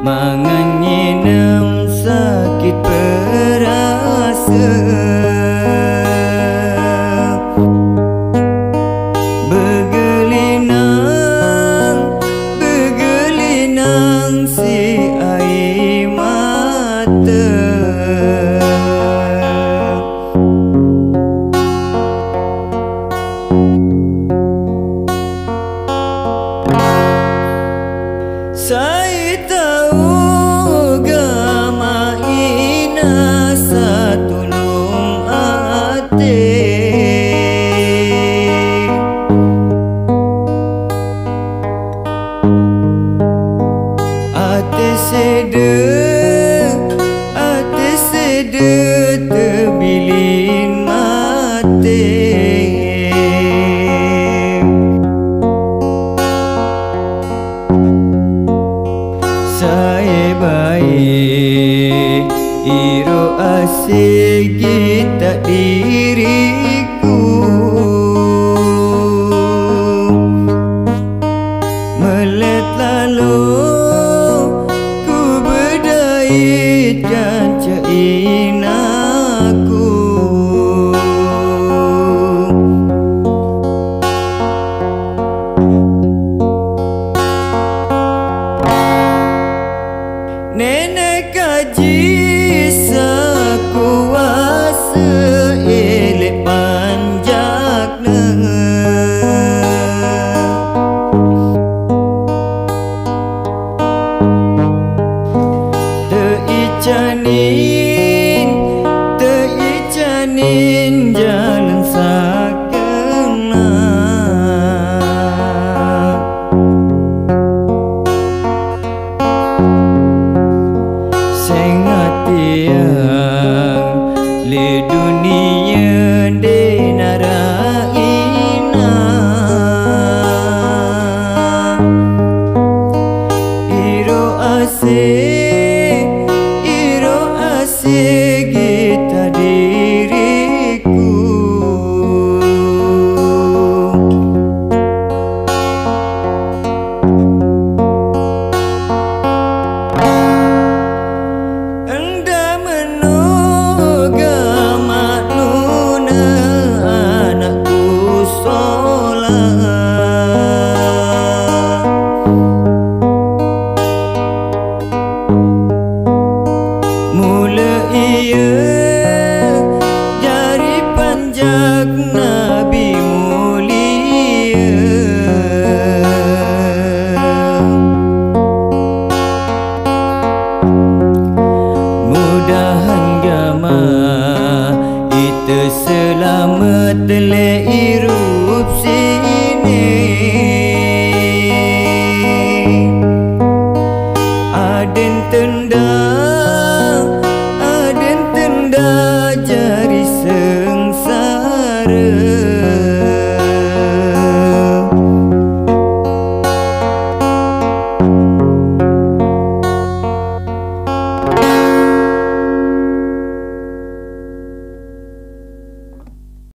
Mangan nyinem sakit perasa, bergelinang si air mata. Saya tahu gama ina satulung ate, ate sede terbilin mate. Saya baik iro asik kita diriku, melet lalu ku berdait jancain aku. Nenek kaji sekuasa elek panjakna, teicanin jalan sakena. Sengatiang le dunia denaraina, iro asik kita diriku. Mula ia jari panjak Nabi mulia, mudahan gama itu selamat le hirup sini. Aden tenda jari sengsara,